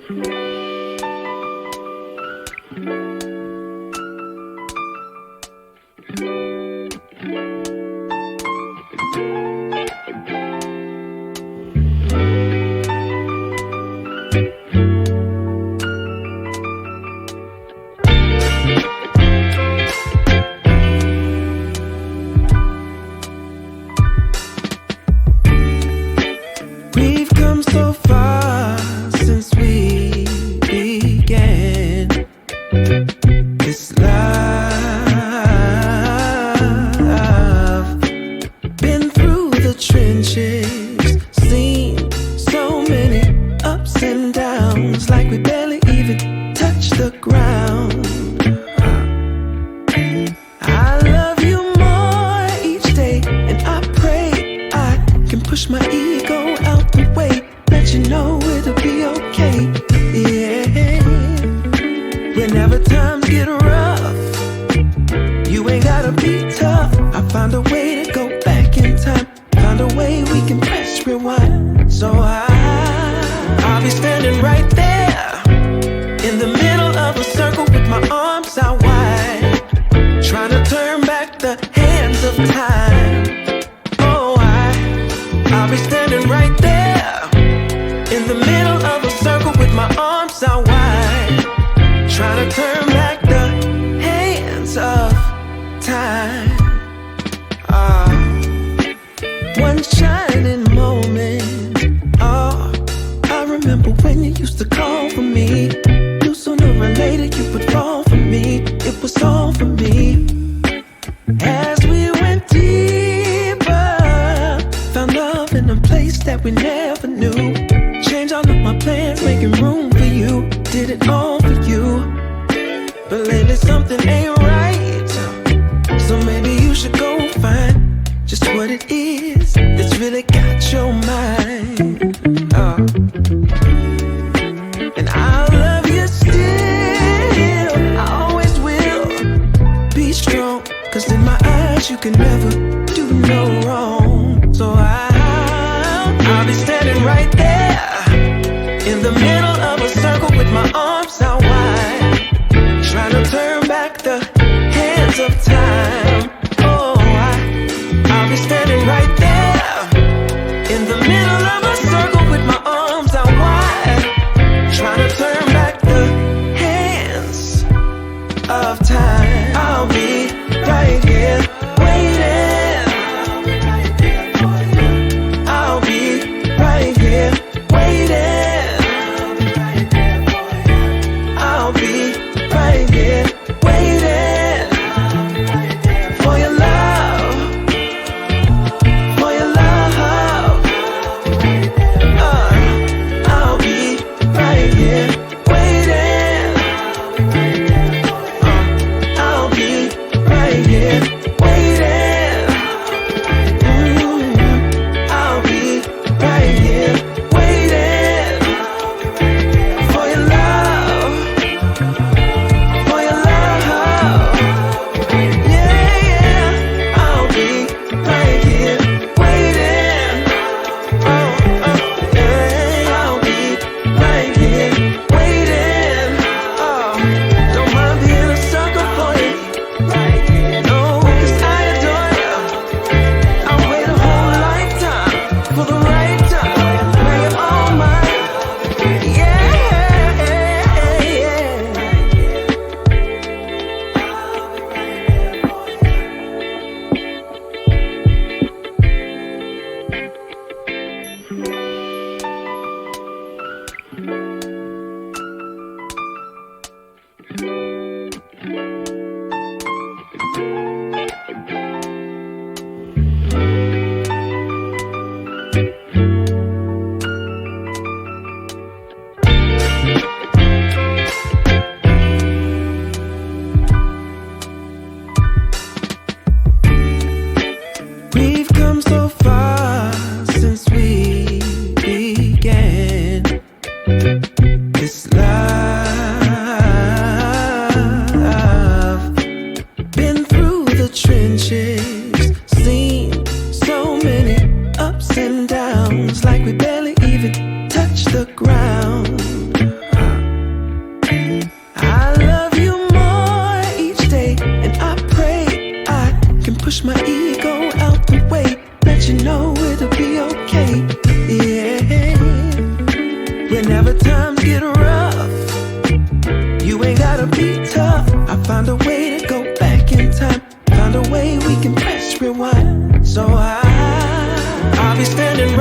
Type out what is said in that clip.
We've come so far since we began this love. Been through the trenches, seen so many ups and downs, like we barely even touched the ground. I love you more each day, and I pray I can push my ego out the way, let you know it'll be okay. Yeah. Whenever times get rough, you ain't gotta be tough. I found a way to go back in time, found a way we can press rewind. So I'll be standing right there in the middle of a circle with my arms out wide, trying to turn back the hands of time. Oh, I'll be standing right there in the middle of a circle with my arms out wide, trying to turn back the hands of time. One shining moment. Oh, I remember when you used to call for me. Knew sooner or later you would fall for me. It was all for me. As we went deeper, found love in a place that we never knew. Changed all of my plans, making room for you. Did it all for you. But lately something ain't right, so maybe you should go find just what it is that's really got your mind. And I'll love you still, I always will. Be strong, cause in my eyes you can never do no wrong. So I'll be standing right there in the middle of a circle with my arms out wide, trying to turn back the hands of time. Oh, I'll be standing right there in the middle of a circle with my arms out wide, trying to turn back the hands of time. I'll be right here waiting. I'll be right here waiting. I'll be right here waiting for your love, for your love. I'll be right here waiting. I'll be right here waiting. I'll be right here waiting for your love, for your love. Yeah, yeah. I'll be right here waiting. Yeah. I'll be right here waiting. Don't mind being a sucker for you. No, 'cause I adore you. I'll wait a whole lifetime for the right time. When you're all mine. Yeah, yeah. We've come so far since we began I'll be spending